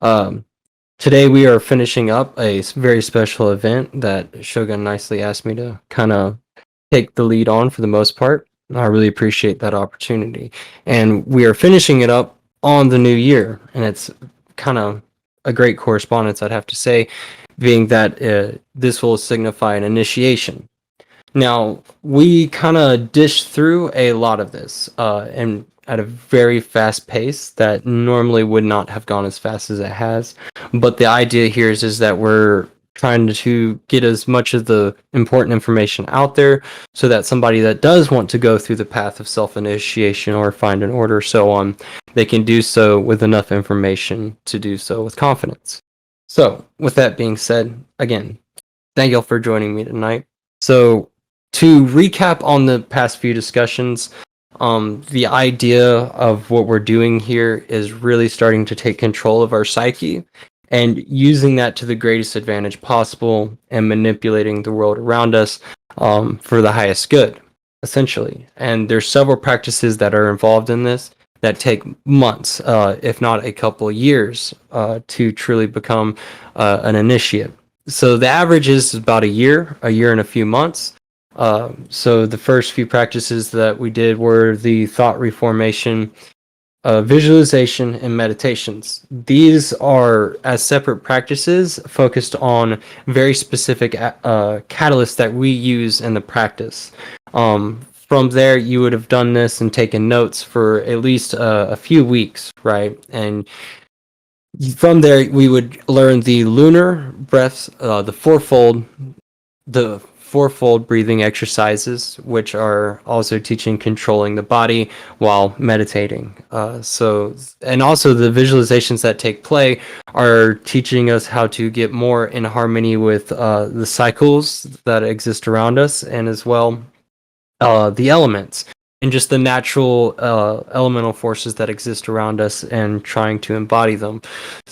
Um, Today we are finishing up a very special event that Shogun nicely asked me to kind of take the lead on for the most part. I really appreciate that opportunity. And we are finishing it up on the new year, and it's kind of a great correspondence, I'd have to say, being that this will signify an initiation. Now, we kind of dished through a lot of this, and at a very fast pace that normally would not have gone as fast as it has. But the idea here is that we're trying to get as much of the important information out there so that somebody that does want to go through the path of self-initiation or find an order, so on, they can do so with enough information to do so with confidence. So, with that being said, again, thank y'all for joining me tonight. So, to recap on the past few discussions, the idea of what we're doing here is really starting to take control of our psyche and using that to the greatest advantage possible and manipulating the world around us for the highest good, essentially. And there's several practices that are involved in this that take months, if not a couple years, to truly become an initiate. So the average is about a year and a few months. So the first few practices that we did were the thought reformation, visualization, and meditations. These are as separate practices focused on very specific catalysts that we use in the practice. From there, you would have done this and taken notes for at least a few weeks, right? And from there, we would learn the lunar breaths, the fourfold breathing exercises, which are also teaching controlling the body while meditating. And also the visualizations that take play are teaching us how to get more in harmony with the cycles that exist around us, and as well the elements and just the natural elemental forces that exist around us, and trying to embody them.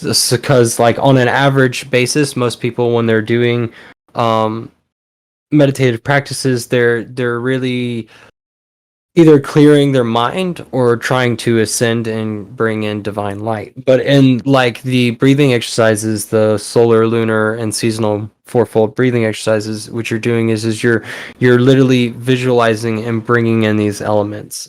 Because, like, on an average basis, most people, when they're doing meditative practices, they're really either clearing their mind or trying to ascend and bring in divine light. But in, like, the breathing exercises, the solar, lunar, and seasonal fourfold breathing exercises, what you're doing is you're literally visualizing and bringing in these elements.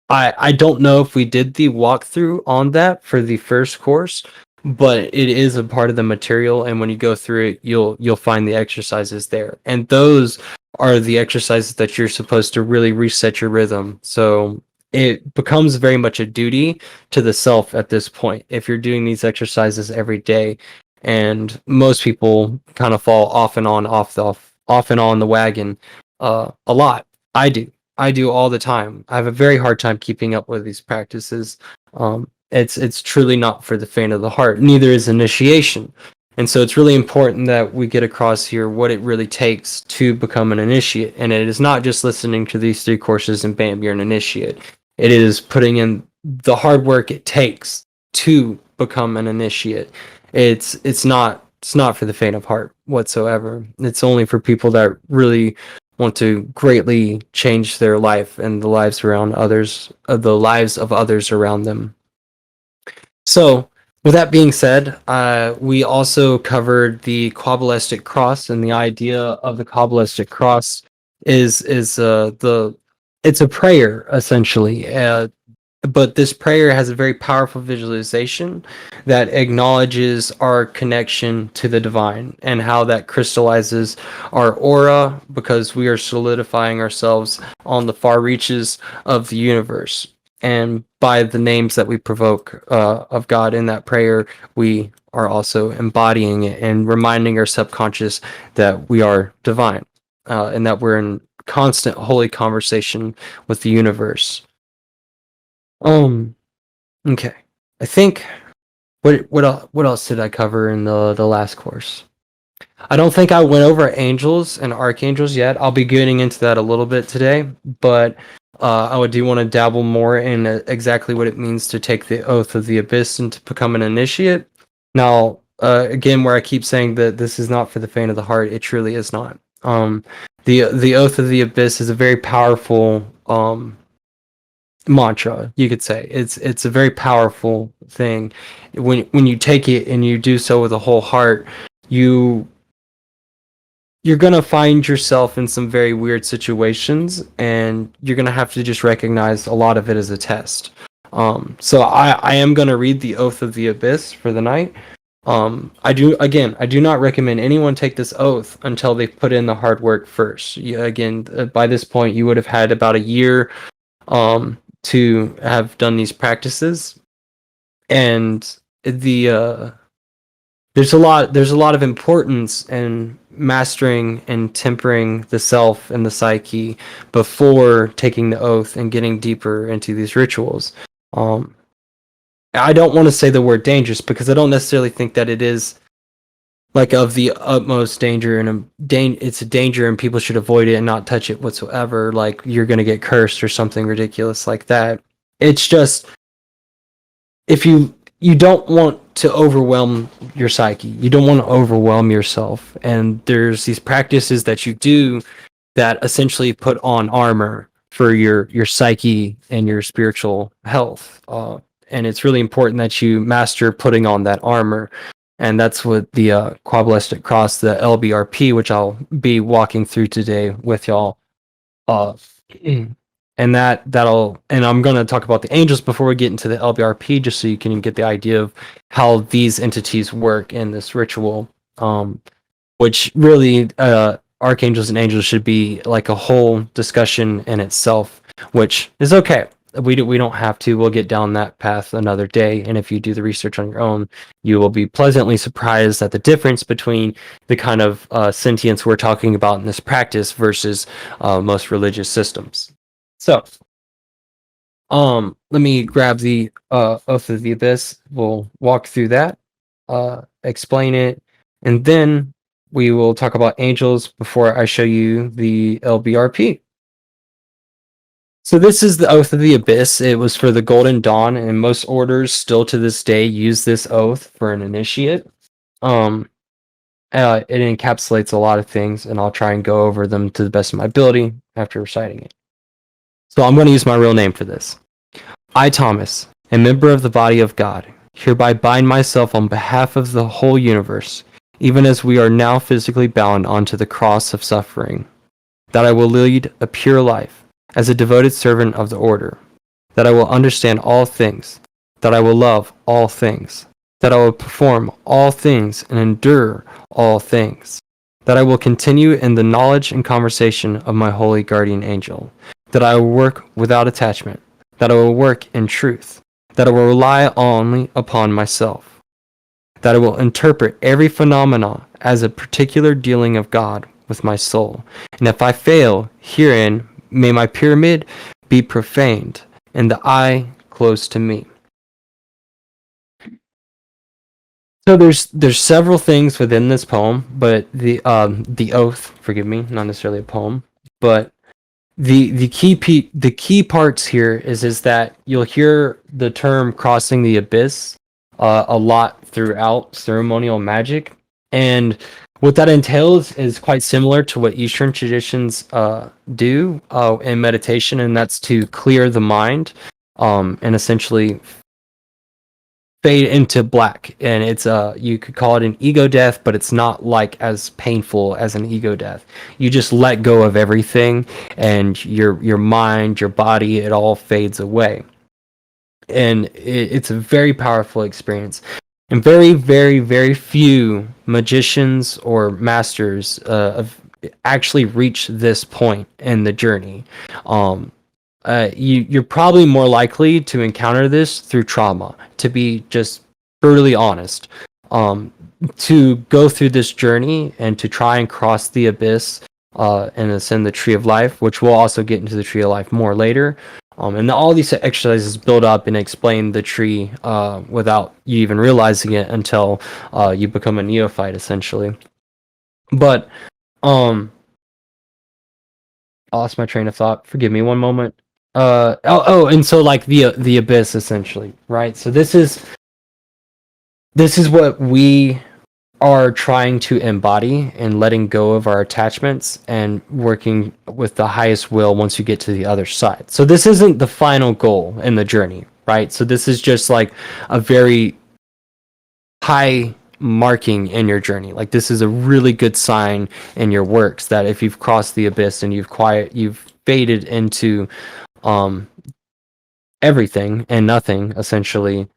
I don't know if we did the walkthrough on that for the first course, but it is a part of the material, and when you go through it, you'll find the exercises there. And those are the exercises that you're supposed to really reset your rhythm. So it becomes very much a duty to the self at this point if you're doing these exercises every day. And most people kind of fall off and on, off and on the wagon a lot. I do all the time. I have a very hard time keeping up with these practices. It's truly not for the faint of the heart. Neither is initiation. And so it's really important that we get across here what it really takes to become an initiate. And it is not just listening to these 3 courses and bam, you're an initiate. It is putting in the hard work it takes to become an initiate. It's not for the faint of heart whatsoever. It's only for people that really want to greatly change their life and the lives around others, the lives of others around them. So, with that being said, we also covered the Kabbalistic cross, and the idea of the Kabbalistic cross is it's a prayer, essentially. But this prayer has a very powerful visualization that acknowledges our connection to the divine and how that crystallizes our aura, because we are solidifying ourselves on the far reaches of the universe. And by the names that we provoke of God in that prayer, we are also embodying it and reminding our subconscious that we are divine, and that we're in constant holy conversation with the universe. Okay. I think what else did I cover in the last course? I don't think I went over angels and archangels yet. I'll be getting into that a little bit today, but I do want to dabble more in exactly what it means to take the oath of the abyss and to become an initiate. Now, again, where I keep saying that this is not for the faint of the heart, it truly is not. The oath of the abyss is a very powerful mantra, you could say. It's a very powerful thing. When you take it and you do so with a whole heart, you you're going to find yourself in some very weird situations, and you're going to have to just recognize a lot of it as a test. So I am going to read the Oath of the Abyss for the night. I do not recommend anyone take this oath until they've put in the hard work first. Again, by this point, you would have had about a year to have done these practices, and there's a lot of importance in mastering and tempering the self and the psyche before taking the oath and getting deeper into these rituals. Um, I don't want to say the word dangerous because I don't necessarily think that it is like of the utmost danger, and it's a danger and people should avoid it and not touch it whatsoever. Like you're going to get cursed or something ridiculous like that. It's just if you don't want to overwhelm your psyche. You don't want to overwhelm yourself. And there's these practices that you do that essentially put on armor for your psyche and your spiritual health. And it's really important that you master putting on that armor. And that's what the Quabalistic Cross, the LBRP, which I'll be walking through today with y'all. And and I'm going to talk about the angels before we get into the LBRP, just so you can get the idea of how these entities work in this ritual. Which really, Archangels and Angels should be like a whole discussion in itself, which is okay. We don't have to. We'll get down that path another day. And if you do the research on your own, you will be pleasantly surprised at the difference between the kind of sentience we're talking about in this practice versus most religious systems. So, let me grab the Oath of the Abyss. We'll walk through that, explain it, and then we will talk about angels before I show you the LBRP. So this is the Oath of the Abyss. It was for the Golden Dawn, and most orders still to this day use this oath for an initiate. It encapsulates a lot of things, and I'll try and go over them to the best of my ability after reciting it. So I'm going to use my real name for this. I, Thomas, a member of the body of God, hereby bind myself on behalf of the whole universe, even as we are now physically bound onto the cross of suffering, that I will lead a pure life as a devoted servant of the order, that I will understand all things, that I will love all things, that I will perform all things and endure all things, that I will continue in the knowledge and conversation of my holy guardian angel, that I will work without attachment, that I will work in truth, that I will rely only upon myself, that I will interpret every phenomena as a particular dealing of God with my soul, and if I fail herein, may my pyramid be profaned and the eye closed to me. So there's several things within this poem, but the oath, forgive me, not necessarily a poem, but the key parts here is that you'll hear the term crossing the abyss a lot throughout ceremonial magic, and what that entails is quite similar to what Eastern traditions do in meditation, and that's to clear the mind and essentially fade into black. And it's you could call it an ego death, but it's not like as painful as an ego death. You just let go of everything, and your mind, your body, it all fades away. And it's a very powerful experience. And very, very, very few magicians or masters actually reach this point in the journey. You're probably more likely to encounter this through trauma, to be just brutally honest. To go through this journey and to try and cross the abyss and ascend the Tree of Life, which we'll also get into the Tree of Life more later. And all these exercises build up and explain the tree without you even realizing it until you become a neophyte, essentially. But I lost my train of thought. Forgive me one moment. And so like the abyss, essentially, right? So this is what we are trying to embody and letting go of our attachments and working with the highest will once you get to the other side. So this isn't the final goal in the journey, right? So this is just like a very high marking in your journey. Like this is a really good sign in your works that if you've crossed the abyss and you've faded into everything and nothing essentially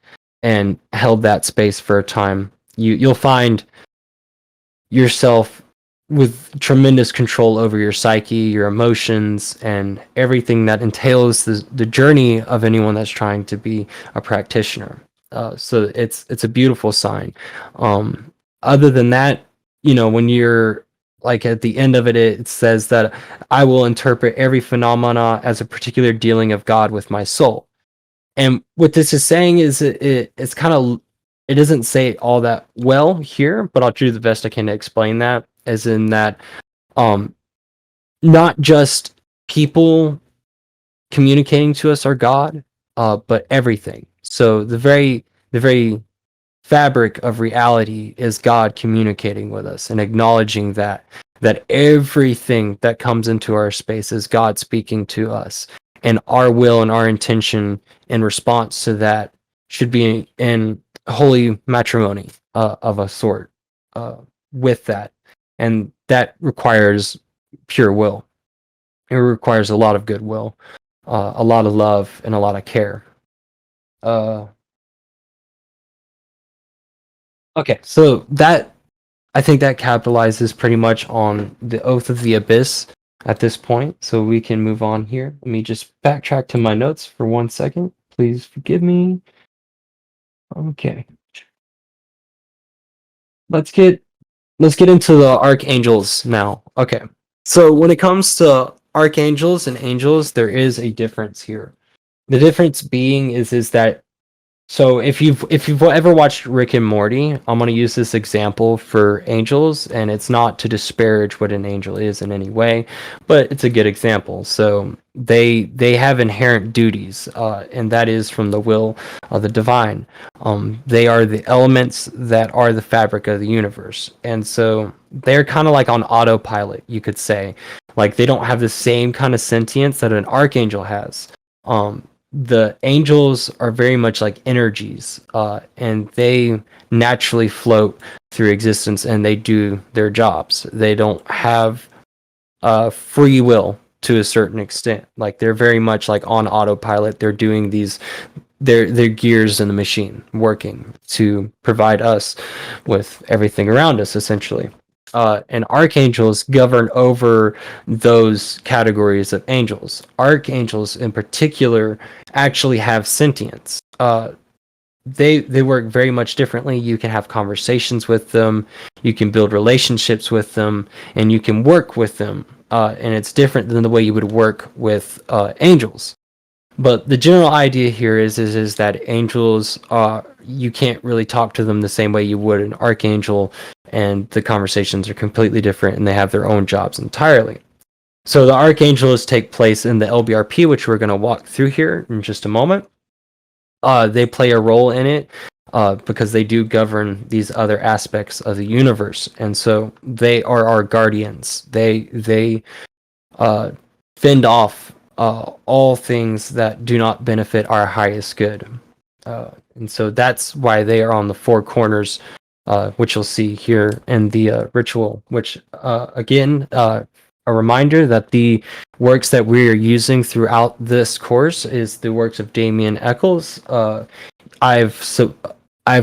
and held that space for a time, you'll find yourself with tremendous control over your psyche, your emotions, and everything that entails the journey of anyone that's trying to be a practitioner. So it's a beautiful sign. Other than that, when you're like at the end of it, it says that I will interpret every phenomena as a particular dealing of God with my soul. And what this is saying is it's kind of, it doesn't say all that well here, but I'll do the best I can to explain that, as in that not just people communicating to us are God, but everything. So the very fabric of reality is God communicating with us and acknowledging that everything that comes into our space is God speaking to us, and our will and our intention in response to that should be in holy matrimony of a sort with that, and that requires pure will. It requires a lot of goodwill, a lot of love, and a lot of care. Okay, so that, I think that capitalizes pretty much on the Oath of the Abyss at this point, so we can move on here. Let me just backtrack to my notes for 1 second. Please forgive me. Okay. Let's get into the archangels now. Okay. So when it comes to archangels and angels, there is a difference here. The difference being is that, so if you've ever watched Rick and Morty, I'm going to use this example for angels, and it's not to disparage what an angel is in any way, but it's a good example. So they have inherent duties, and that is from the will of the divine. They are the elements that are the fabric of the universe, and so they're kind of like on autopilot, you could say. Like they don't have the same kind of sentience that an archangel has. The angels are very much like energies, and they naturally float through existence, and they do their jobs. They don't have free will to a certain extent. Like they're very much like on autopilot. They're doing these, their gears in the machine working to provide us with everything around us, essentially. And archangels govern over those categories of angels. Archangels, in particular, actually have sentience. They work very much differently. You can have conversations with them, you can build relationships with them, and you can work with them. And it's different than the way you would work with angels. But the general idea here is that angels, you can't really talk to them the same way you would an archangel, and the conversations are completely different, and they have their own jobs entirely. So the archangels take place in the LBRP, which we're going to walk through here in just a moment. They play a role in it because they do govern these other aspects of the universe, and so they are our guardians. They fend off all things that do not benefit our highest good. And so that's why they are on the four corners, which you'll see here in the ritual, which, again, a reminder that the works that we are using throughout this course is the works of Damien Eccles. I've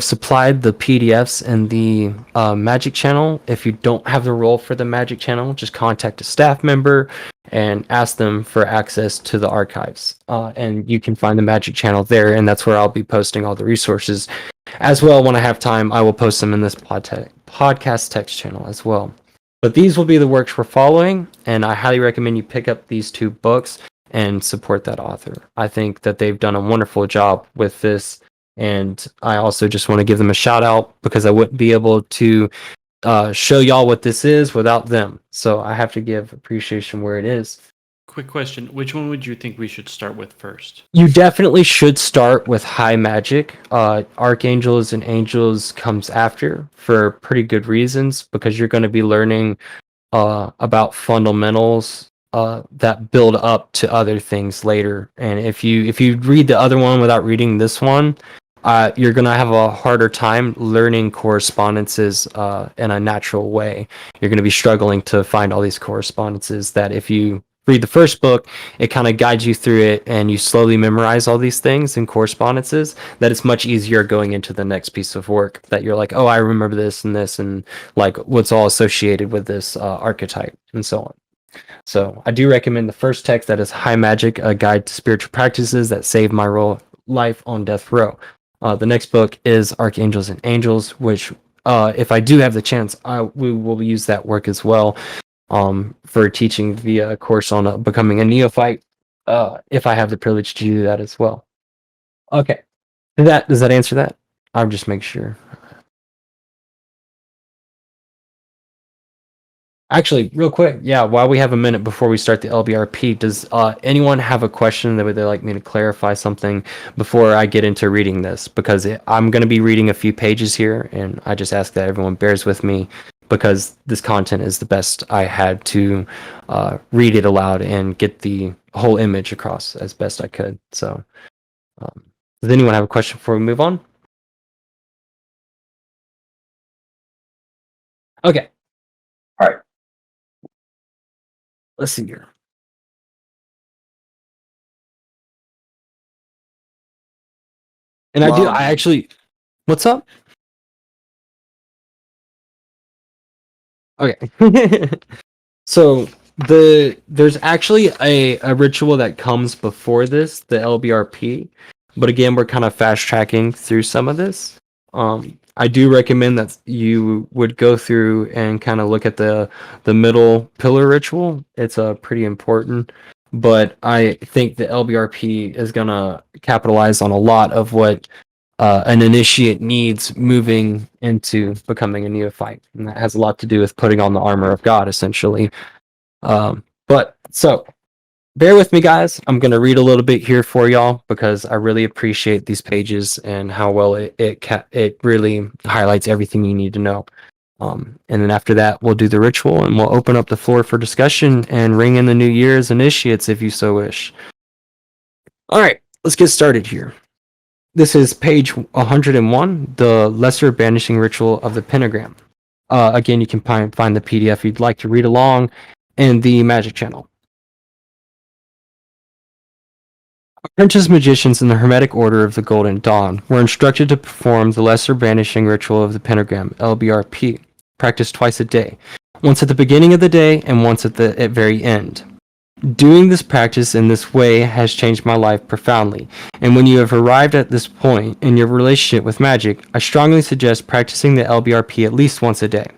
supplied the PDFs in the Magic Channel. If you don't have the role for the Magic Channel, just contact a staff member and ask them for access to the archives. And you can find the Magic Channel there, and that's where I'll be posting all the resources. As well, when I have time, I will post them in this podcast text channel as well. But these will be the works we're following, and I highly recommend you pick up these two books and support that author. I think that they've done a wonderful job with this. And I also just want to give them a shout out because I wouldn't be able to show y'all what this is without them. So I have to give appreciation where it is. Quick question. Which one would you think we should start with first? You definitely should start with high magic. Archangels and Angels comes after for pretty good reasons because you're going to be learning about fundamentals that build up to other things later. And if you read the other one without reading this one, you're gonna have a harder time learning correspondences in a natural way. You're gonna be struggling to find all these correspondences that if you read the first book, it kind of guides you through it and you slowly memorize all these things and correspondences, that it's much easier going into the next piece of work that you're like, oh, I remember this and like what's all associated with this archetype and so on. So I do recommend the first text, that is High Magic, A Guide to Spiritual Practices That Saved My Life on Death Row. The next book is Archangels and Angels, which if I do have the chance, we will use that work as well for teaching the course on becoming a neophyte, if I have the privilege to do that as well. Okay, does that answer that? I'll just make sure. Actually, real quick, yeah, while we have a minute before we start the LBRP, does anyone have a question that would they like me to clarify something before I get into reading this? Because I'm going to be reading a few pages here, and I just ask that everyone bears with me because this content is the best I had to read it aloud and get the whole image across as best I could. So, does anyone have a question before we move on? Okay. All right. Let's see here. And I actually, what's up? Okay. So there's actually a ritual that comes before this, the LBRP. But again, we're kind of fast tracking through some of this. I do recommend that you would go through and kind of look at the middle pillar ritual. It's pretty important. But I think the LBRP is gonna capitalize on a lot of what an initiate needs moving into becoming a neophyte, and that has a lot to do with putting on the armor of God, essentially. But so bear with me, guys. I'm going to read a little bit here for y'all because I really appreciate these pages and how well it really highlights everything you need to know. And then after that, we'll do the ritual and we'll open up the floor for discussion and ring in the new year as initiates if you so wish. All right, let's get started here. This is page 101, the Lesser Banishing Ritual of the Pentagram. Again, you can find the PDF if you'd like to read along in the Magic Channel. Apprentice magicians in the Hermetic Order of the Golden Dawn were instructed to perform the Lesser Banishing Ritual of the Pentagram, LBRP, practiced twice a day, once at the beginning of the day and once at the very end. Doing this practice in this way has changed my life profoundly, and when you have arrived at this point in your relationship with magic, I strongly suggest practicing the LBRP at least once a day.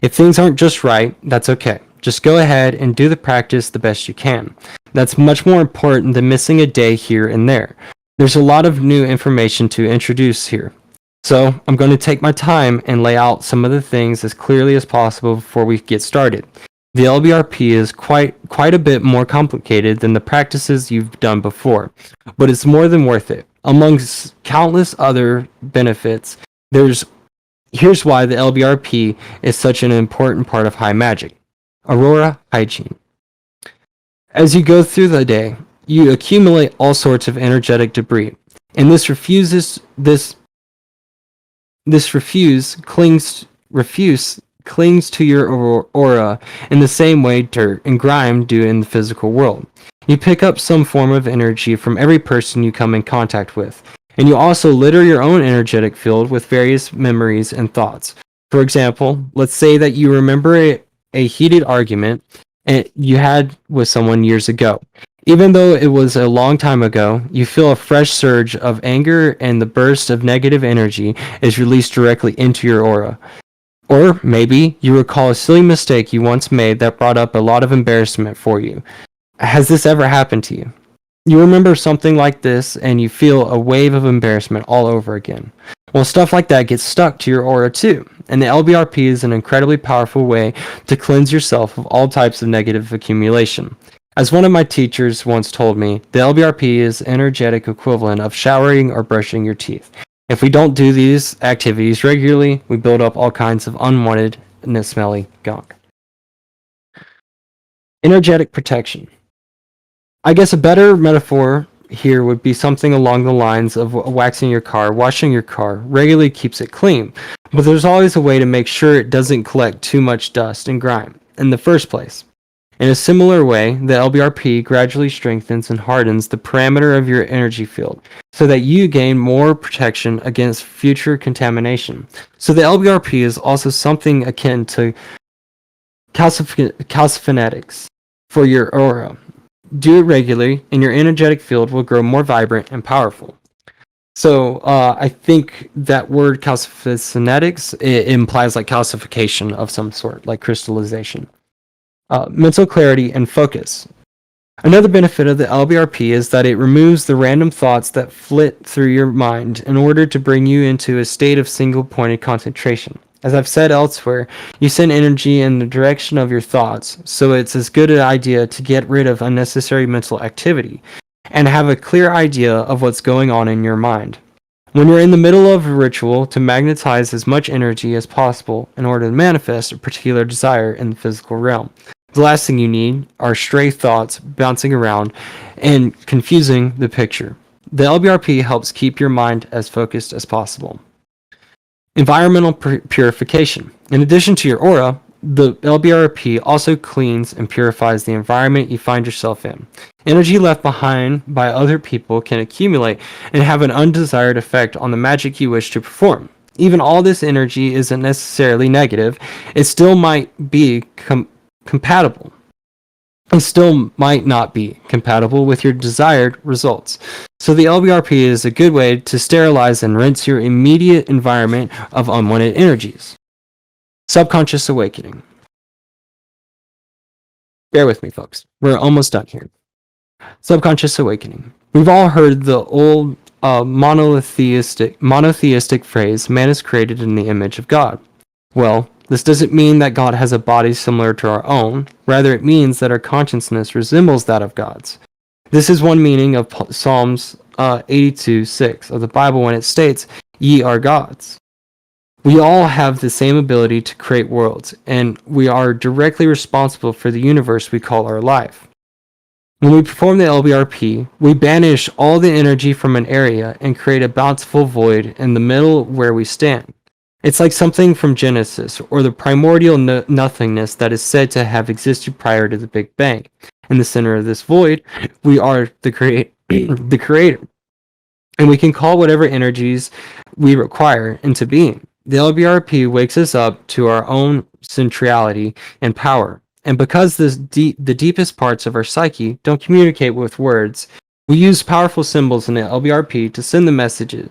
If things aren't just right, that's okay. Just go ahead and do the practice the best you can. That's much more important than missing a day here and there. There's a lot of new information to introduce here. So I'm going to take my time and lay out some of the things as clearly as possible before we get started. The LBRP is quite a bit more complicated than the practices you've done before, but it's more than worth it. Amongst countless other benefits, here's why the LBRP is such an important part of high magic. Aurora hygiene. As you go through the day, you accumulate all sorts of energetic debris, and this refuse clings to your aura in the same way dirt and grime do in the physical world. You pick up some form of energy from every person you come in contact with, and you also litter your own energetic field with various memories and thoughts. For example, let's say that you remember a heated argument you had with someone years ago. Even though it was a long time ago, you feel a fresh surge of anger and the burst of negative energy is released directly into your aura. Or maybe you recall a silly mistake you once made that brought up a lot of embarrassment for you. Has this ever happened to you? You remember something like this and you feel a wave of embarrassment all over again. Well, stuff like that gets stuck to your aura too, and the LBRP is an incredibly powerful way to cleanse yourself of all types of negative accumulation. As one of my teachers once told me, the LBRP is energetic equivalent of showering or brushing your teeth. If we don't do these activities regularly, we build up all kinds of unwanted and smelly gunk. Energetic protection. I guess a better metaphor here would be something along the lines of waxing your car. Washing your car regularly keeps it clean, but there's always a way to make sure it doesn't collect too much dust and grime in the first place. In a similar way, the LBRP gradually strengthens and hardens the parameter of your energy field so that you gain more protection against future contamination. So the LBRP is also something akin to calciphonetics for your aura. Do it regularly, and your energetic field will grow more vibrant and powerful. So I think that word calciphonetics, it implies like calcification of some sort, like crystallization. Mental clarity and focus. Another benefit of the LBRP is that it removes the random thoughts that flit through your mind in order to bring you into a state of single-pointed concentration. As I've said elsewhere, you send energy in the direction of your thoughts, so it's as good an idea to get rid of unnecessary mental activity and have a clear idea of what's going on in your mind. When you're in the middle of a ritual, to magnetize as much energy as possible in order to manifest a particular desire in the physical realm. The last thing you need are stray thoughts bouncing around and confusing the picture. The LBRP helps keep your mind as focused as possible. Environmental purification. In addition to your aura, the LBRP also cleans and purifies the environment you find yourself in. Energy left behind by other people can accumulate and have an undesired effect on the magic you wish to perform. Even all this energy isn't necessarily negative, it still might be compatible. It still might not be compatible with your desired results. So the LBRP is a good way to sterilize and rinse your immediate environment of unwanted energies. Subconscious awakening. Bear with me, folks. We're almost done here. Subconscious awakening. We've all heard the old monotheistic phrase, man is created in the image of God. Well, this doesn't mean that God has a body similar to our own. Rather, it means that our consciousness resembles that of God's. This is one meaning of Psalms 82:6 of the Bible when it states, "Ye are gods." We all have the same ability to create worlds, and we are directly responsible for the universe we call our life. When we perform the LBRP, we banish all the energy from an area and create a bountiful void in the middle where we stand. It's like something from Genesis, or the primordial nothingness that is said to have existed prior to the Big Bang. In the center of this void, we are the creator. And we can call whatever energies we require into being. The LBRP wakes us up to our own centrality and power. And because the deepest parts of our psyche don't communicate with words, we use powerful symbols in the LBRP to send the messages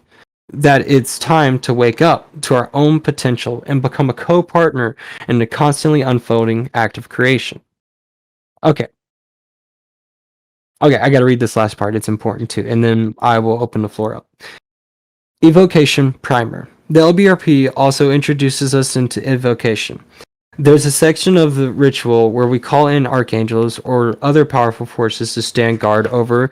that it's time to wake up to our own potential and become a co-partner in the constantly unfolding act of creation. Okay, I gotta read this last part. It's important too. And then I will open the floor up. Evocation Primer. The LBRP also introduces us into evocation. There's a section of the ritual where we call in archangels or other powerful forces to stand guard over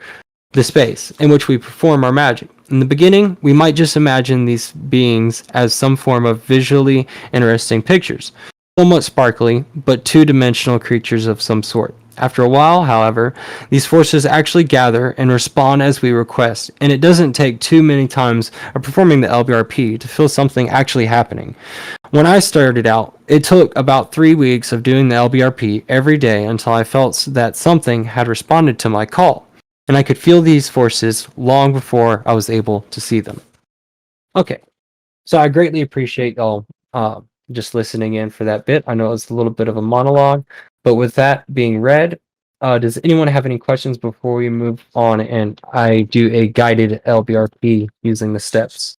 the space in which we perform our magic. In the beginning, we might just imagine these beings as some form of visually interesting pictures, somewhat sparkly, but two-dimensional creatures of some sort. After a while, however, these forces actually gather and respond as we request, and it doesn't take too many times of performing the LBRP to feel something actually happening. When I started out, it took about 3 weeks of doing the LBRP every day until I felt that something had responded to my call, and I could feel these forces long before I was able to see them. Okay, so I greatly appreciate y'all just listening in for that bit. I know it's a little bit of a monologue, but with that being read, does anyone have any questions before we move on and I do a guided LBRP using the steps?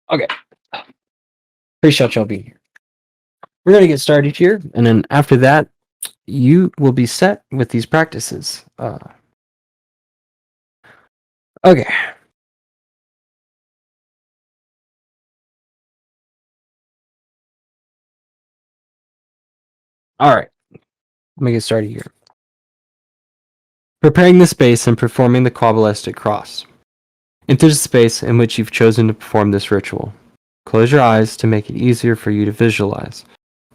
Okay, appreciate y'all being here. We're going to get started here, and then after that, you will be set with these practices. Okay. All right, let me get started here. Preparing the space and performing the Kabbalistic cross. Enter the space in which you've chosen to perform this ritual. Close your eyes to make it easier for you to visualize,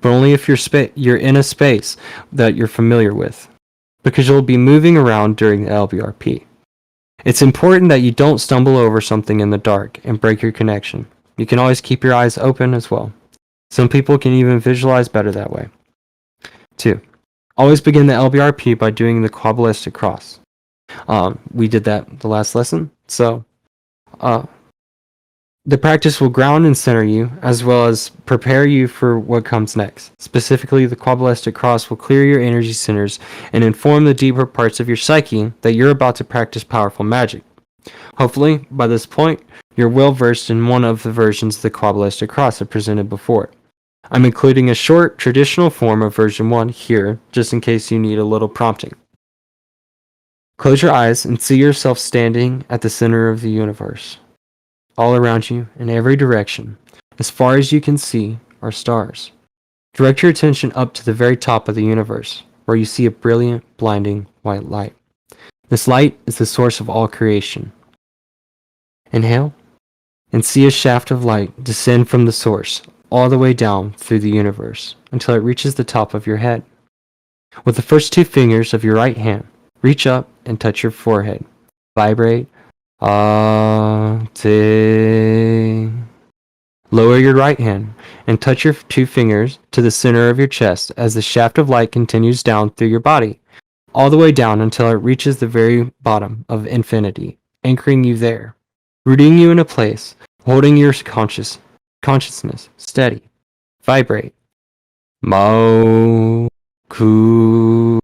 but only if you're in a space that you're familiar with, because you'll be moving around during the LBRP. It's important that you don't stumble over something in the dark and break your connection. You can always keep your eyes open as well. Some people can even visualize better that way. 2. Always begin the LBRP by doing the Kabbalistic cross. We did that the last lesson, so the practice will ground and center you, as well as prepare you for what comes next. Specifically, the Kabbalistic cross will clear your energy centers and inform the deeper parts of your psyche that you're about to practice powerful magic. Hopefully, by this point, you're well versed in one of the versions of the Kabbalistic cross I presented before. I'm including a short, traditional form of version 1 here, just in case you need a little prompting. Close your eyes and see yourself standing at the center of the universe. All around you, in every direction, as far as you can see, are stars. Direct your attention up to the very top of the universe, where you see a brilliant, blinding white light. This light is the source of all creation. Inhale, and see a shaft of light descend from the source, all the way down through the universe, until it reaches the top of your head. With the first 2 fingers of your right hand, reach up and touch your forehead. Vibrate. Lower your right hand and touch your 2 fingers to the center of your chest as the shaft of light continues down through your body, all the way down until it reaches the very bottom of infinity, anchoring you there, rooting you in a place, holding your consciousness steady. Vibrate. Ku.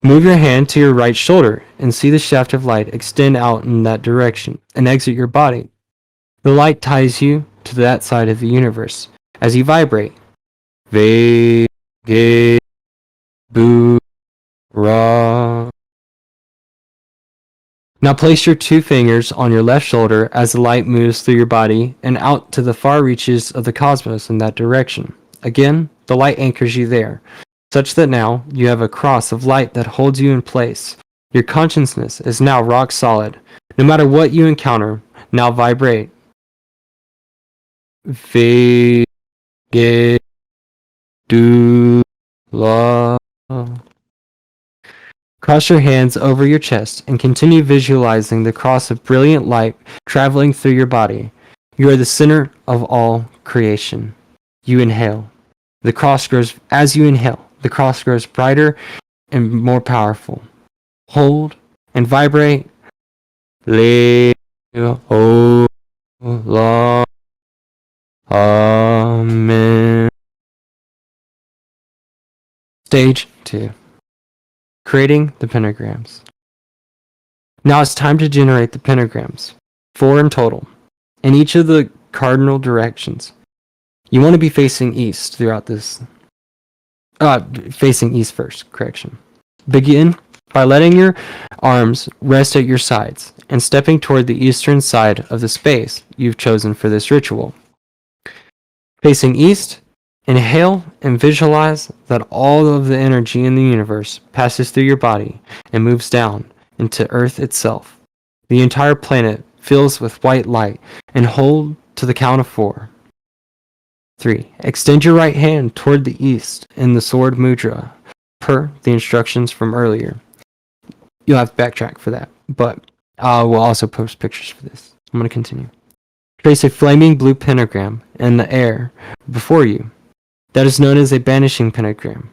Move your hand to your right shoulder and see the shaft of light extend out in that direction and exit your body. The light ties you to that side of the universe as you vibrate. Ve, ge, bu, ra. Now place your 2 fingers on your left shoulder as the light moves through your body and out to the far reaches of the cosmos in that direction. Again, the light anchors you there, such that now you have a cross of light that holds you in place. Your consciousness is now rock solid. No matter what you encounter, now vibrate. Ve, ge, du, la. Cross your hands over your chest and continue visualizing the cross of brilliant light traveling through your body. You are the center of all creation. You inhale. The cross grows as you inhale. The cross grows brighter and more powerful. Hold and vibrate. Le, o, la, amen. Stage 2. Creating the pentagrams. Now it's time to generate the pentagrams. 4 in total, in each of the cardinal directions. You want to be facing east throughout this. Facing east first, correction. Begin by letting your arms rest at your sides and stepping toward the eastern side of the space you've chosen for this ritual. Facing east, inhale and visualize that all of the energy in the universe passes through your body and moves down into Earth itself. The entire planet fills with white light, and hold to the count of 4. 3. Extend your right hand toward the east in the sword mudra, per the instructions from earlier. You'll have to backtrack for that, but we'll also post pictures for this. I'm going to continue. Trace a flaming blue pentagram in the air before you. That is known as a banishing pentagram.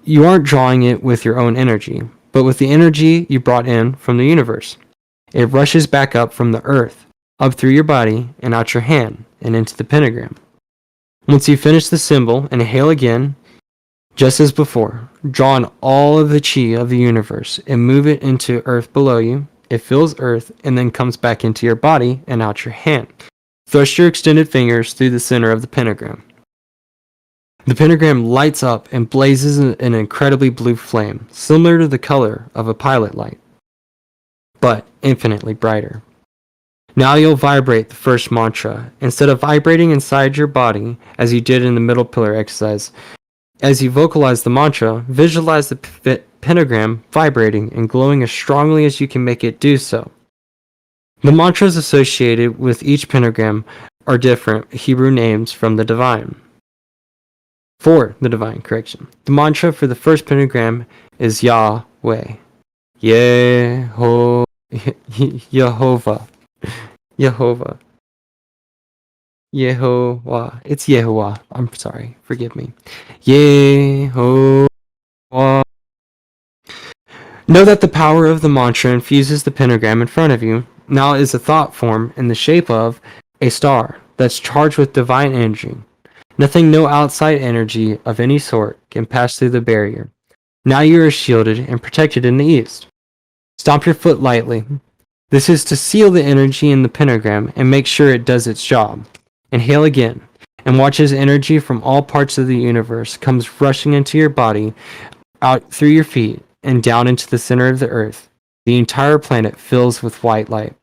You aren't drawing it with your own energy, but with the energy you brought in from the universe. It rushes back up from the earth, up through your body, and out your hand, and into the pentagram. Once you finish the symbol, inhale again, just as before. Draw in all of the chi of the universe and move it into earth below you. It fills earth and then comes back into your body and out your hand. Thrust your extended fingers through the center of the pentagram. The pentagram lights up and blazes an incredibly blue flame, similar to the color of a pilot light, but infinitely brighter. Now you'll vibrate the first mantra. Instead of vibrating inside your body, as you did in the middle pillar exercise, As you vocalize the mantra, visualize the pentagram vibrating and glowing as strongly as you can make it do so. The mantras associated with each pentagram are different Hebrew names from the divine. For the divine, correction. The mantra for the first pentagram is Yahweh. Yehovah. Yehovah. Yehovah. It's Yehovah. I'm sorry. Forgive me. Yehovah. Know that the power of the mantra infuses the pentagram in front of you. Now is a thought form in the shape of a star that's charged with divine energy. Nothing, no outside energy of any sort can pass through the barrier. Now you are shielded and protected in the east. Stomp your foot lightly. This is to seal the energy in the pentagram and make sure it does its job. Inhale again, and watch as energy from all parts of the universe comes rushing into your body, out through your feet, and down into the center of the earth. The entire planet fills with white light.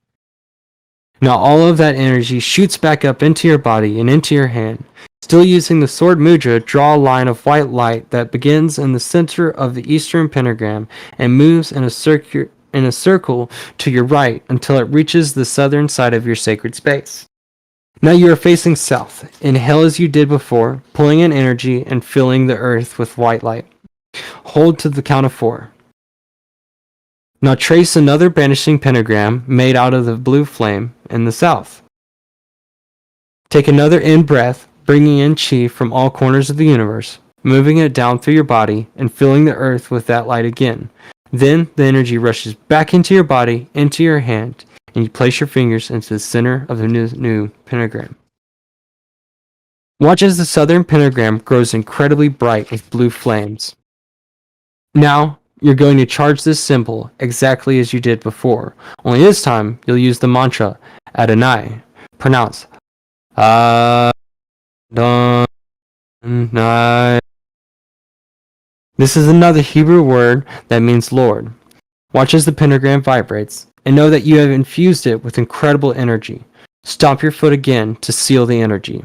Now all of that energy shoots back up into your body and into your hand. Still using the sword mudra, draw a line of white light that begins in the center of the eastern pentagram and moves in a circle to your right until it reaches the southern side of your sacred space. Now you are facing south. Inhale as you did before, pulling in energy and filling the earth with white light. Hold to the count of 4. Now trace another banishing pentagram made out of the blue flame in the south. Take another in breath, bringing in chi from all corners of the universe, moving it down through your body and filling the earth with that light again. Then the energy rushes back into your body, into your hand, and you place your fingers into the center of the new pentagram. Watch as the southern pentagram grows incredibly bright with blue flames. Now, you're going to charge this symbol exactly as you did before, only this time you'll use the mantra Adonai, pronounced Adonai. This is another Hebrew word that means Lord. Watch as the pentagram vibrates, and know that you have infused it with incredible energy. Stomp your foot again to seal the energy.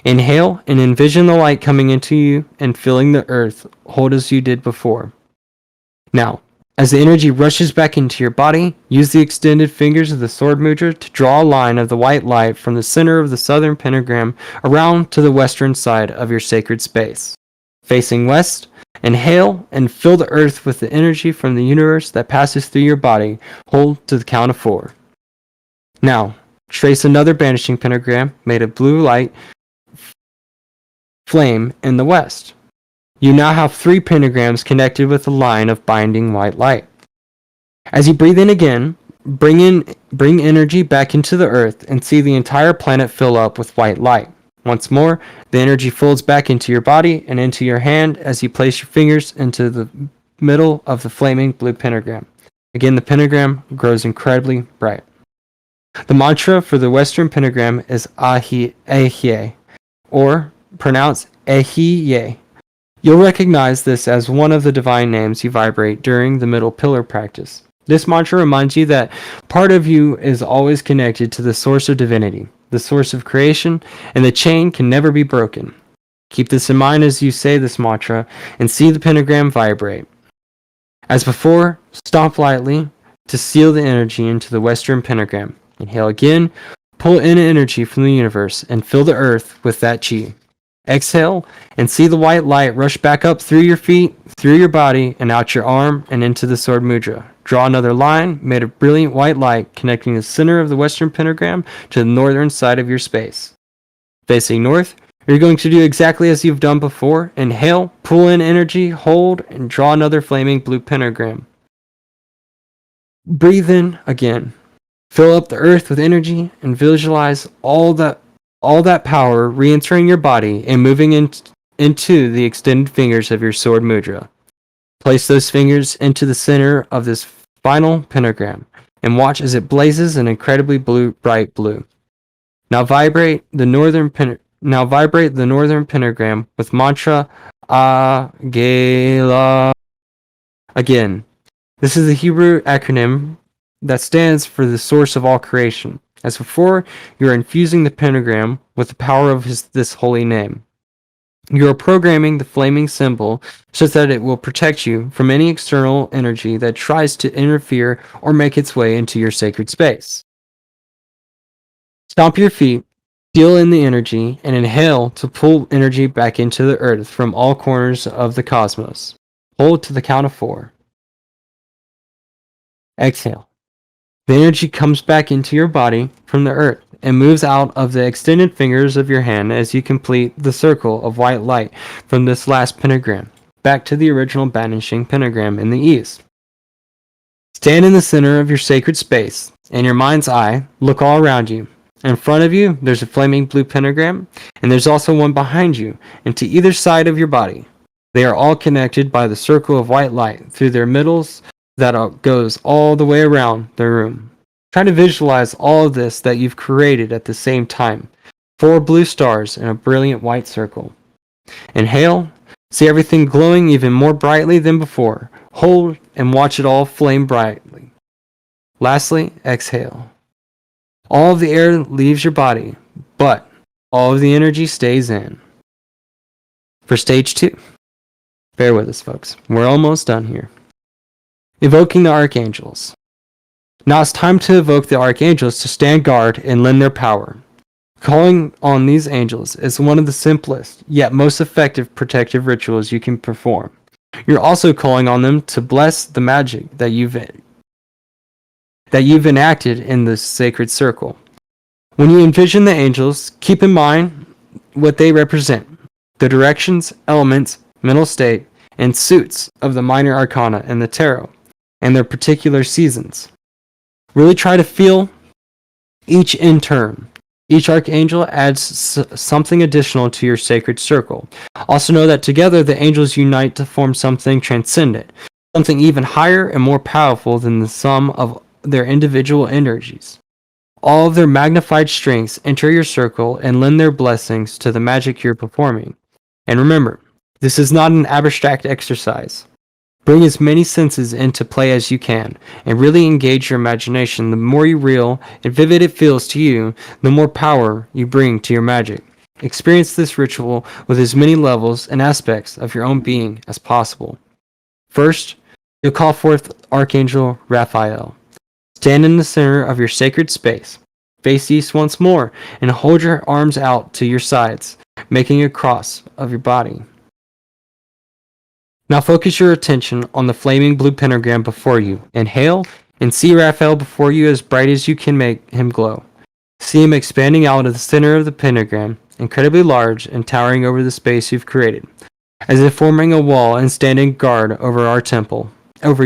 Inhale and envision the light coming into you and filling the earth. Hold as you did before. Now, as the energy rushes back into your body, use the extended fingers of the sword mudra to draw a line of the white light from the center of the southern pentagram around to the western side of your sacred space. Facing west, inhale and fill the earth with the energy from the universe that passes through your body. Hold to the count of 4. Now, trace another banishing pentagram made of blue light flame in the west. You now have 3 pentagrams connected with a line of binding white light. As you breathe in again, bring energy back into the earth and see the entire planet fill up with white light. Once more, the energy folds back into your body and into your hand as you place your fingers into the middle of the flaming blue pentagram. Again, the pentagram grows incredibly bright. The mantra for the western pentagram is Ahie, or pronounced Ehiye. You'll recognize this as one of the divine names you vibrate during the middle pillar practice. This mantra reminds you that part of you is always connected to the source of divinity, the source of creation, and the chain can never be broken. Keep this in mind as you say this mantra and see the pentagram vibrate. As before, stomp lightly to seal the energy into the western pentagram. Inhale again, pull in energy from the universe and fill the earth with that chi. Exhale and see the white light rush back up through your feet, through your body, and out your arm and into the sword mudra. Draw another line made of brilliant white light connecting the center of the western pentagram to the northern side of your space. Facing north, you're going to do exactly as you've done before. Inhale, pull in energy, hold, and draw another flaming blue pentagram. Breathe in again. Fill up the earth with energy and visualize all that power re-entering your body and moving into the extended fingers of your sword mudra. Place those fingers into the center of this final pentagram and watch as it blazes an incredibly bright blue. Now vibrate the northern pentagram with mantra Agela. Again, this is the Hebrew acronym that stands for the source of all creation. As before, you are infusing the pentagram with the power of this holy name. You are programming the flaming symbol so that it will protect you from any external energy that tries to interfere or make its way into your sacred space. Stomp your feet, feel in the energy, and inhale to pull energy back into the earth from all corners of the cosmos. Hold to the count of 4. Exhale. The energy comes back into your body from the earth and moves out of the extended fingers of your hand as you complete the circle of white light from this last pentagram, back to the original Banishing pentagram in the east. Stand in the center of your sacred space, and your mind's eye, look all around you. In front of you, there's a flaming blue pentagram, and there's also one behind you, and to either side of your body. They are all connected by the circle of white light through their middles that goes all the way around the room. Try to visualize all of this that you've created at the same time. 4 blue stars in a brilliant white circle. Inhale, see everything glowing even more brightly than before. Hold and watch it all flame brightly. Lastly, exhale. All of the air leaves your body, but all of the energy stays in. For stage 2, bear with us, folks. We're almost done here. Evoking the Archangels. Now it's time to evoke the Archangels to stand guard and lend their power. Calling on these angels is one of the simplest, yet most effective protective rituals you can perform. You're also calling on them to bless the magic that you've enacted in this sacred circle. When you envision the angels, keep in mind what they represent: the directions, elements, mental state, and suits of the minor arcana and the tarot, and their particular seasons. Really try to feel each in turn. Each archangel adds something additional to your sacred circle. Also know that together the angels unite to form something transcendent, something even higher and more powerful than the sum of their individual energies. All of their magnified strengths enter your circle and lend their blessings to the magic you're performing. And remember, this is not an abstract exercise. Bring as many senses into play as you can, and really engage your imagination. The more real and vivid it feels to you, the more power you bring to your magic. Experience this ritual with as many levels and aspects of your own being as possible. First, you'll call forth Archangel Raphael. Stand in the center of your sacred space. Face east once more, and hold your arms out to your sides, making a cross of your body. Now focus your attention on the flaming blue pentagram before you. Inhale and see Raphael before you as bright as you can make him glow. See him expanding out of the center of the pentagram, incredibly large and towering over the space you've created, as if forming a wall and standing guard over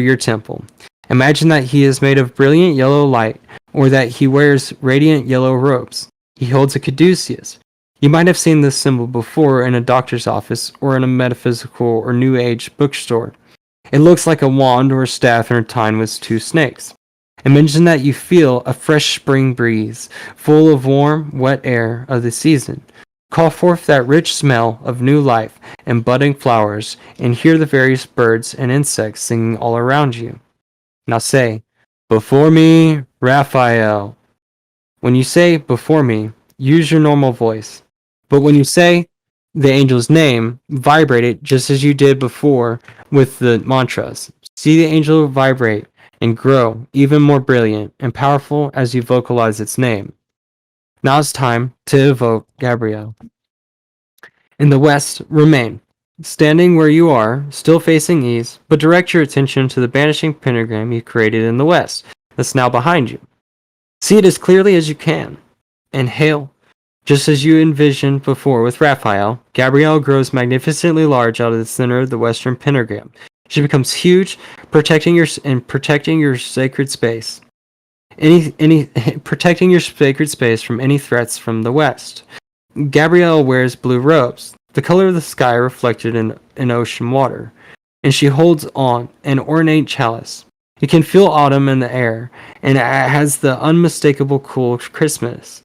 your temple. Imagine that he is made of brilliant yellow light, or that he wears radiant yellow robes. He holds a caduceus. You might have seen this symbol before in a doctor's office or in a metaphysical or new age bookstore. It looks like a wand or a staff intertwined with 2 snakes. Imagine that you feel a fresh spring breeze, full of warm, wet air of the season. Call forth that rich smell of new life and budding flowers, and hear the various birds and insects singing all around you. Now say, "Before me, Raphael." When you say "before me," use your normal voice. But when you say the angel's name, vibrate it just as you did before with the mantras. See the angel vibrate and grow even more brilliant and powerful as you vocalize its name. Now it's time to evoke Gabriel. In the west, remain. Standing where you are, still facing east, but direct your attention to the banishing pentagram you created in the west that's now behind you. See it as clearly as you can. Inhale. Just as you envisioned before with Raphael, Gabrielle grows magnificently large out of the center of the western pentagram. She becomes huge, protecting your sacred space. Protecting your sacred space from any threats from the west. Gabrielle wears blue robes, the color of the sky reflected in ocean water, and she holds on an ornate chalice. You can feel autumn in the air, and it has the unmistakable cool crispness.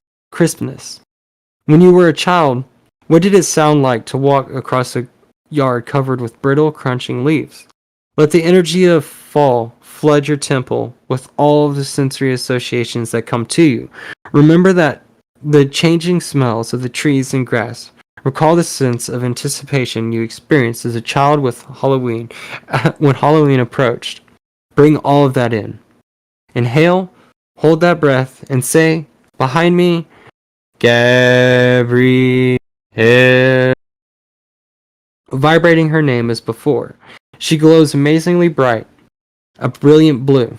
When you were a child, what did it sound like to walk across a yard covered with brittle, crunching leaves? Let the energy of fall flood your temple with all of the sensory associations that come to you. Remember that the changing smells of the trees and grass Recall the sense of anticipation you experienced as a child with Halloween, when Halloween approached. Bring all of that in. Inhale, hold that breath, and say, behind me, Gabrielle. Vibrating her name as before. She glows amazingly bright, a brilliant blue.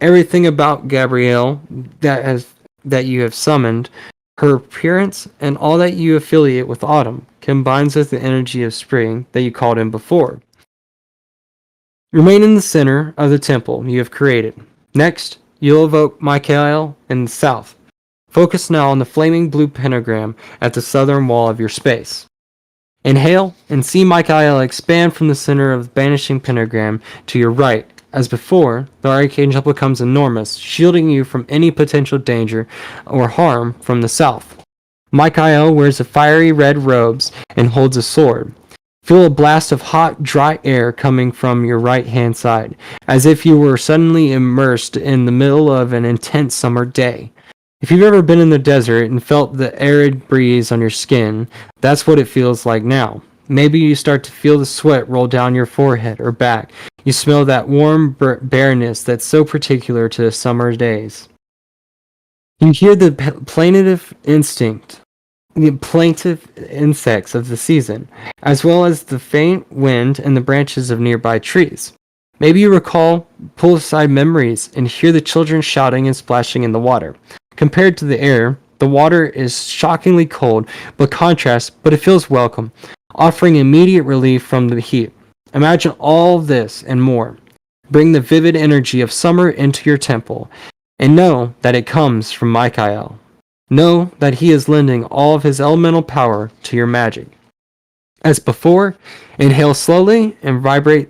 Everything about Gabrielle that you have summoned, her appearance, and all that you affiliate with autumn, combines with the energy of spring that you called in before. Remain in the center of the temple you have created. Next, you'll evoke Michael in the south. Focus now on the flaming blue pentagram at the southern wall of your space. Inhale and see Michael expand from the center of the banishing pentagram to your right. As before, the Archangel becomes enormous, shielding you from any potential danger or harm from the south. Michael wears a fiery red robes and holds a sword. Feel a blast of hot, dry air coming from your right-hand side, as if you were suddenly immersed in the middle of an intense summer day. If you've ever been in the desert and felt the arid breeze on your skin, that's what it feels like now. Maybe you start to feel the sweat roll down your forehead or back. You smell that warm bareness that's so particular to summer days. You hear the plaintive insects of the season, as well as the faint wind in the branches of nearby trees. Maybe you recall poolside memories and hear the children shouting and splashing in the water. Compared to the air, the water is shockingly cold, but it feels welcome, offering immediate relief from the heat. Imagine all this and more. Bring the vivid energy of summer into your temple, and know that it comes from Michael. Know that he is lending all of his elemental power to your magic. As before, inhale slowly and vibrate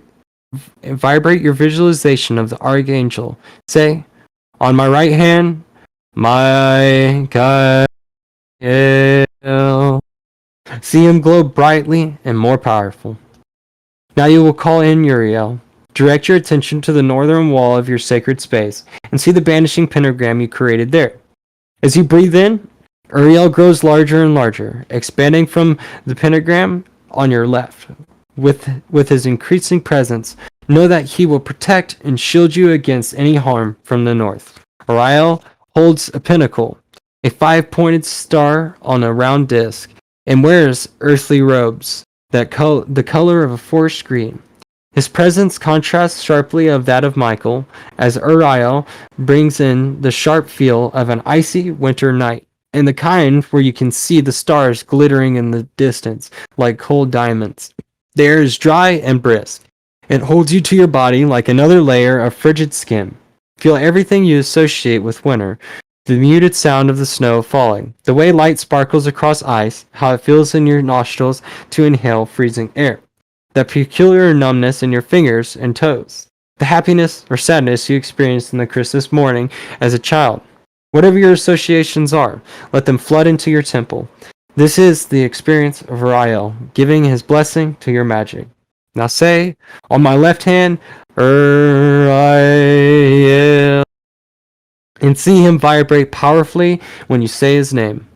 your visualization of the Archangel. Say, on my right hand, Michael. See him glow brightly and more powerful. Now you will call in Uriel. Direct your attention to the northern wall of your sacred space and see the banishing pentagram you created there. As you breathe in, Uriel grows larger and larger, expanding from the pentagram on your left. With his increasing presence, know that he will protect and shield you against any harm from the north. Uriel holds a pinnacle, a 5-pointed star on a round disc, and wears earthly robes, the color of a forest green. His presence contrasts sharply of that of Michael, as Uriel brings in the sharp feel of an icy winter night, and the kind where you can see the stars glittering in the distance like cold diamonds. The air is dry and brisk. It holds you to your body like another layer of frigid skin. Feel everything you associate with winter, the muted sound of the snow falling, the way light sparkles across ice, how it feels in your nostrils to inhale freezing air, that peculiar numbness in your fingers and toes, the happiness or sadness you experienced in the Christmas morning as a child. Whatever your associations are, let them flood into your temple. This is the experience of Uriel, giving his blessing to your magic. Now say, on my left hand, Uriel, and see him vibrate powerfully when you say his name.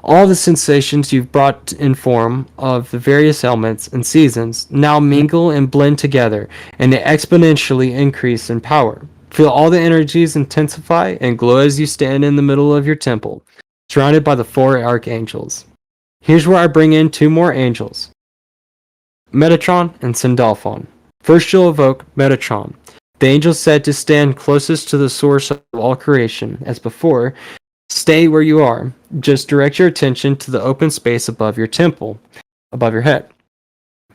All the sensations you've brought in form of the various elements and seasons now mingle and blend together, and they exponentially increase in power. Feel all the energies intensify and glow as you stand in the middle of your temple, surrounded by the 4 archangels. Here's where I bring in 2 more angels, Metatron and Syndolphon. First you'll evoke Metatron, the angel said to stand closest to the source of all creation. As before, stay where you are. Just direct your attention to the open space above your temple, above your head.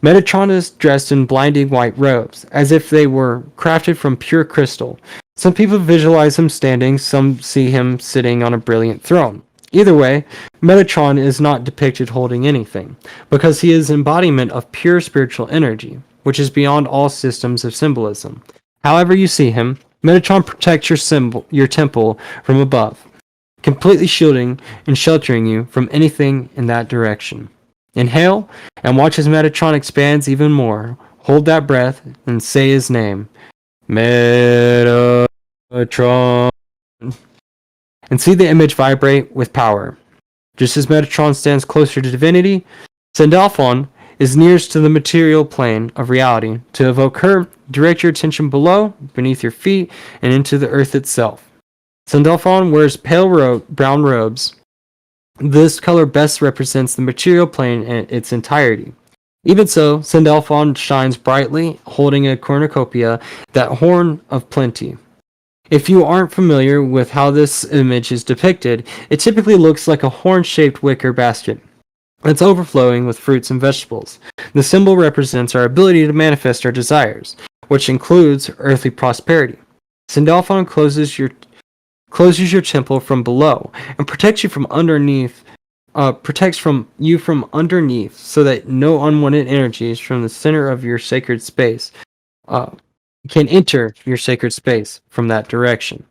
Metatron is dressed in blinding white robes, as if they were crafted from pure crystal. Some people visualize him standing, some see him sitting on a brilliant throne. Either way, Metatron is not depicted holding anything, because he is embodiment of pure spiritual energy, which is beyond all systems of symbolism. However you see him, Metatron protects your temple from above, completely shielding and sheltering you from anything in that direction. Inhale and watch as Metatron expands even more. Hold that breath and say his name. Metatron. And see the image vibrate with power. Just as Metatron stands closer to divinity, Syndolphon is nearest to the material plane of reality. To evoke her, direct your attention below, beneath your feet, and into the earth itself. Syndolphon wears pale brown robes. This color best represents the material plane in its entirety. Even so, Syndolphon shines brightly, holding a cornucopia, that horn of plenty. If you aren't familiar with how this image is depicted, it typically looks like a horn-shaped wicker basket. It's overflowing with fruits and vegetables. The symbol represents our ability to manifest our desires, which includes earthly prosperity. Syndolphon closes your temple from below and protects you from underneath. Protects from you from underneath, so that no unwanted energies from the center of your sacred space can enter your sacred space from that direction.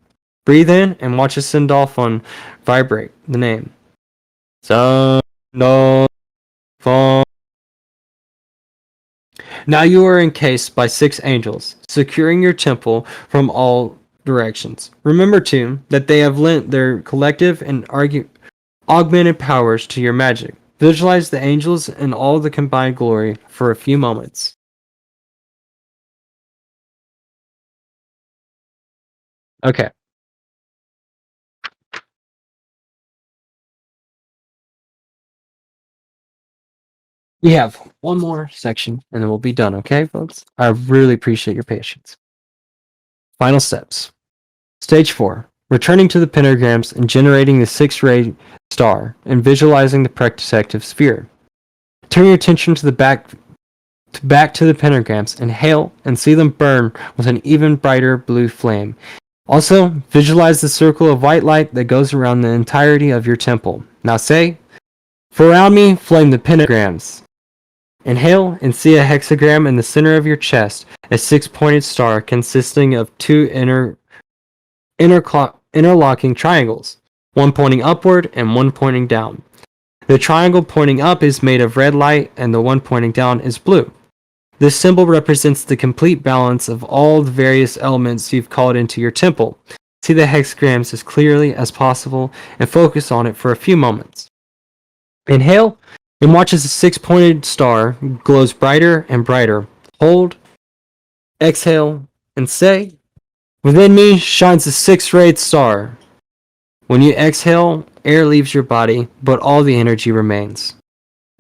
Breathe in and watch a Syndolphon vibrate the name. Syndolphon. Now you are encased by 6 angels, securing your temple from all directions. Remember too that they have lent their collective and augmented powers to your magic. Visualize the angels in all the combined glory for a few moments. Okay. We have one more section and then we'll be done, okay, folks? I really appreciate your patience. Final steps. Stage 4. Returning to the pentagrams and generating the 6-ray star and visualizing the protective sphere. Turn your attention to the back to the pentagrams, inhale and see them burn with an even brighter blue flame. Also, visualize the circle of white light that goes around the entirety of your temple. Now say, "For around me flame the pentagrams." Inhale and see a hexagram in the center of your chest, a 6-pointed star consisting of 2 interlocking triangles, one pointing upward and one pointing down. The triangle pointing up is made of red light and the one pointing down is blue. This symbol represents the complete balance of all the various elements you've called into your temple. See the hexagrams as clearly as possible and focus on it for a few moments. Inhale and watch as the 6-pointed star glows brighter and brighter. Hold, exhale, and say, "Within me shines the 6-rayed star." When you exhale, air leaves your body, but all the energy remains.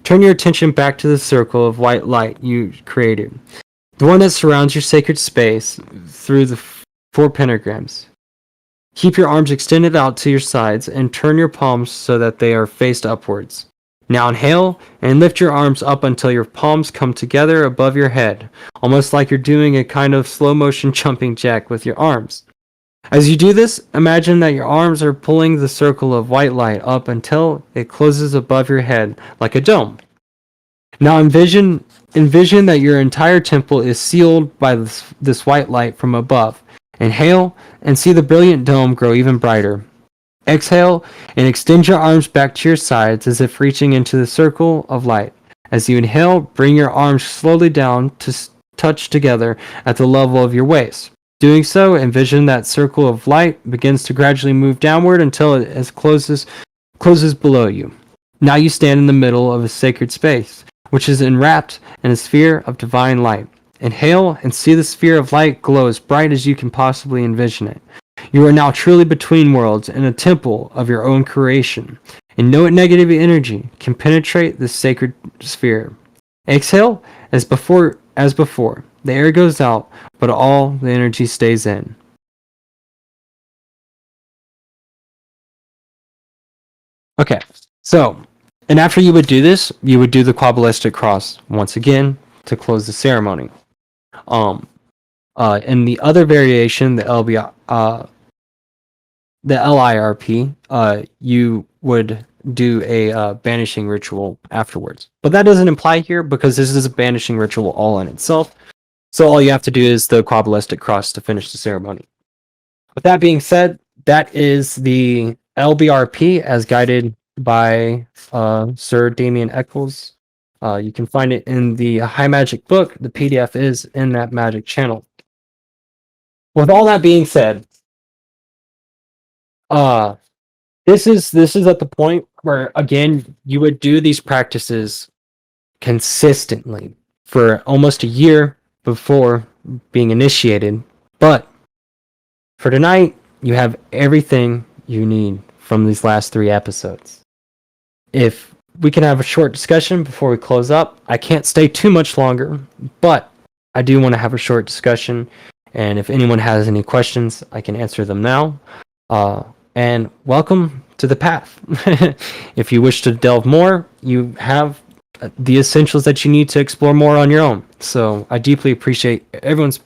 Turn your attention back to the circle of white light you created, the one that surrounds your sacred space through the 4 pentagrams. Keep your arms extended out to your sides and turn your palms so that they are faced upwards. Now inhale and lift your arms up until your palms come together above your head, almost like you're doing a kind of slow motion jumping jack with your arms. As you do this, imagine that your arms are pulling the circle of white light up until it closes above your head like a dome. Now envision that your entire temple is sealed by this white light from above. Inhale and see the brilliant dome grow even brighter. Exhale and extend your arms back to your sides as if reaching into the circle of light. As you inhale, bring your arms slowly down to touch together at the level of your waist. Doing so, envision that circle of light begins to gradually move downward until it closes below you. Now you stand in the middle of a sacred space, which is enwrapped in a sphere of divine light. Inhale and see the sphere of light glow as bright as you can possibly envision it. You are now truly between worlds in a temple of your own creation, and no negative energy can penetrate this sacred sphere. Exhale as before. The air goes out, but all the energy stays in. Okay, so, and after you would do this, you would do the Quabalistic Cross once again to close the ceremony. In the other variation, the LIRP, you would do a banishing ritual afterwards. But that doesn't apply here because this is a banishing ritual all in itself. So all you have to do is the Quabalistic Cross to finish the ceremony. With that being said, that is the LBRP as guided by Sir Damien Eccles. You can find it in the High Magic book. The PDF is in that magic channel. With all that being said, this is at the point where again you would do these practices consistently for almost a year before being initiated. But for tonight, you have everything you need from these last 3 episodes. If we can have a short discussion before we close up, I can't stay too much longer, but I do want to have a short discussion. And if anyone has any questions, I can answer them now. And welcome to the path. If you wish to delve more, you have the essentials that you need to explore more on your own. So I deeply appreciate everyone's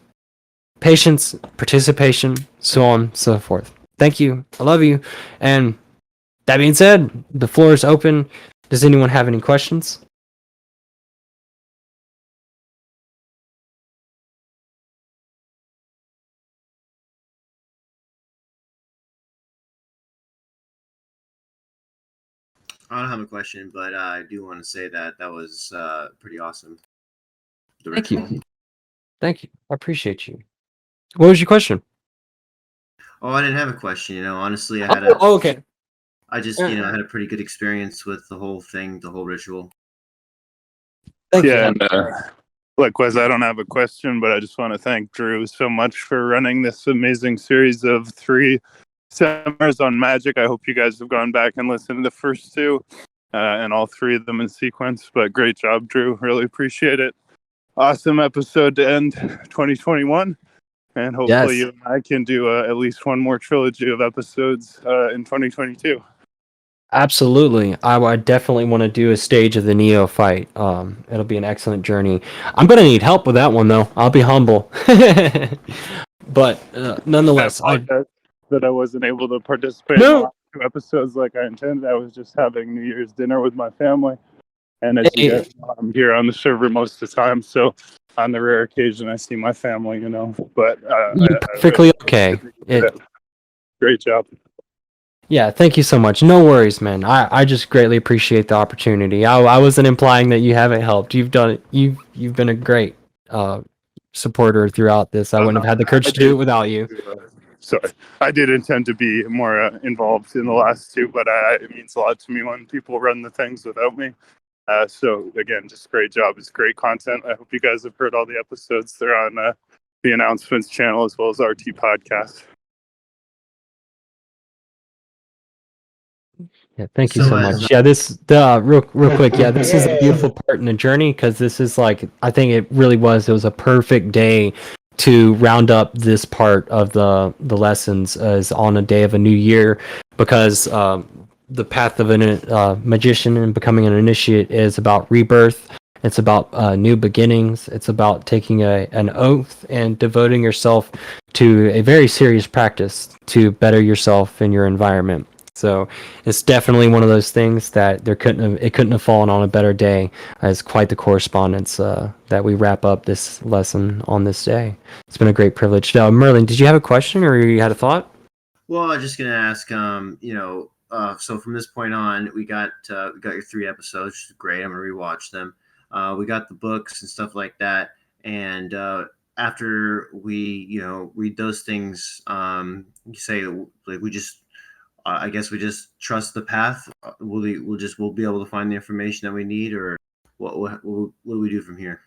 patience, participation, so on, so forth. Thank you. I love you. And that being said, the floor is open. Does anyone have any questions? I don't have a question, but I do want to say that was pretty awesome. The Thank ritual. you. Thank you. I appreciate you. What was your question? Oh, I didn't have a question. You know, honestly, Okay. I just, you know, I had a pretty good experience with the whole thing, the whole ritual. Thank you. And likewise, I don't have a question, but I just want to thank Drew so much for running this amazing series of 3 seminars on magic. I hope you guys have gone back and listened to the first 2 and all 3 of them in sequence. But great job, Drew. Really appreciate it. Awesome episode to end 2021. And hopefully Yes. you and I can do at least one more trilogy of episodes in 2022. Absolutely. I definitely want to do a stage of the Neo fight. It'll be an excellent journey. I'm going to need help with that one, though. I'll be humble. But nonetheless, I apologize that I wasn't able to participate in the last 2 episodes like I intended. I was just having New Year's dinner with my family. And as you guys know, I'm here on the server most of the time. So on the rare occasion, I see my family, you know. But you're perfectly okay. Great job. Yeah, thank you so much. No worries, man. I just greatly appreciate the opportunity. I wasn't implying that you haven't helped. You've done it. You've been a great supporter throughout this. I wouldn't have had the courage to do it without you. Sorry, I did intend to be more involved in the last 2, but it means a lot to me when people run the things without me. So again, just great job. It's great content. I hope you guys have heard all the episodes. They're on the announcements channel as well as RT podcast. Yeah, thank you so much. Yeah, this real quick. Yeah, this is a beautiful part in the journey because this is like I think it really was. It was a perfect day to round up this part of the lessons as on a day of a new year because the path of a magician and becoming an initiate is about rebirth. It's about new beginnings. It's about taking an oath and devoting yourself to a very serious practice to better yourself in your environment. So it's definitely one of those things that it couldn't have fallen on a better day. It's quite the correspondence that we wrap up this lesson on this day. It's been a great privilege. Merlin, did you have a question or you had a thought? Well, I was just gonna ask, you know, so from this point on, we got your 3 episodes, which is great. I'm gonna rewatch them. We got the books and stuff like that, and after we, you know, read those things, you say like we just. I guess we just trust the path. We'll be able to find the information that we need, or what do we do from here?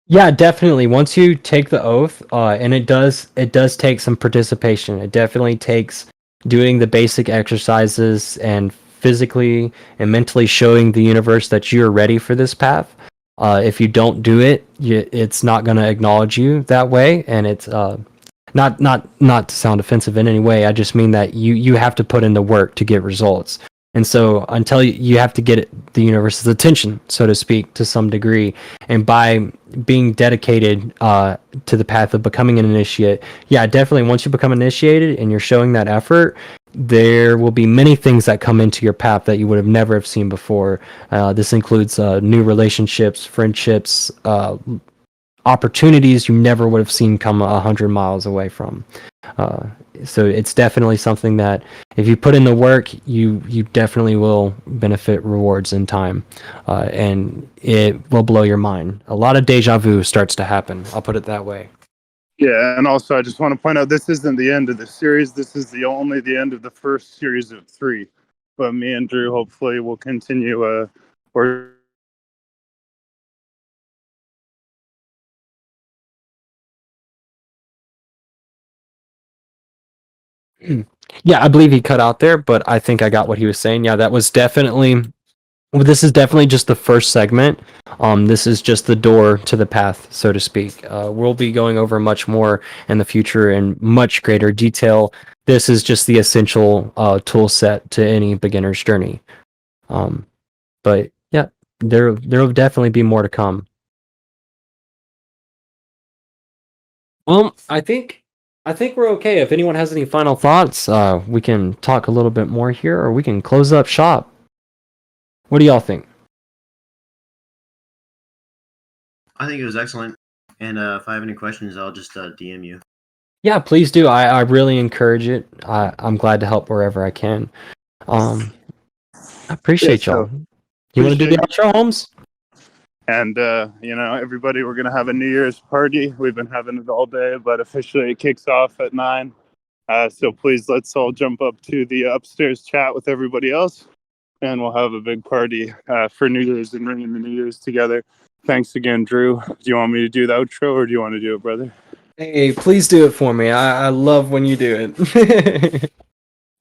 Yeah, definitely. Once you take the oath, and it does take some participation. It definitely takes doing the basic exercises and physically and mentally showing the universe that you're ready for this path. If you don't do it, it's not going to acknowledge you that way, and it's not to sound offensive in any way. I just mean that you have to put in the work to get results. And so until you have to get the universe's attention, so to speak, to some degree, and by being dedicated to the path of becoming an initiate, yeah, definitely once you become initiated and you're showing that effort, there will be many things that come into your path that you would have never have seen before. This includes new relationships, friendships, opportunities you never would have seen come 100 miles away from. So it's definitely something that if you put in the work, you definitely will benefit rewards in time, and it will blow your mind. A lot of deja vu starts to happen. I'll put it that way. Yeah, and also I just want to point out this isn't the end of the series. This is only the end of the first series of 3. but me and Drew hopefully will continue or Yeah, I believe he cut out there, but I think I got what he was saying. Yeah, that was definitely. Well, this is definitely just the first segment. This is just the door to the path, so to speak. We'll be going over much more in the future in much greater detail. This is just the essential tool set to any beginner's journey. But yeah, there'll definitely be more to come. Well, I think we're okay. If anyone has any final thoughts, we can talk a little bit more here, or we can close up shop. What do y'all think? I think it was excellent. And if I have any questions, I'll just DM you. Yeah, please do. I really encourage it. I'm glad to help wherever I can. I appreciate Yeah, y'all. You want to do the outro, Holmes? And, everybody, we're going to have a New Year's party. We've been having it all day, but officially it kicks off at 9. So please, let's all jump up to the upstairs chat with everybody else, and we'll have a big party for New Year's and ringing the New Year's together. Thanks again, Drew. Do you want me to do the outro, or do you want to do it, brother? Hey, please do it for me. I love when you do it.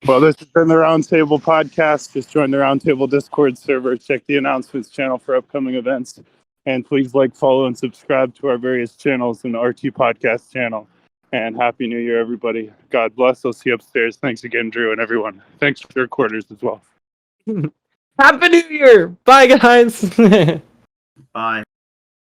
Well, this has been the Roundtable Podcast. Just join the Roundtable Discord server. Check the announcements channel for upcoming events. And please like, follow, and subscribe to our various channels in the RT Podcast channel. And Happy New Year, everybody. God bless. I'll see you upstairs. Thanks again, Drew, and everyone. Thanks for your quarters as well. Happy New Year! Bye, guys. Bye.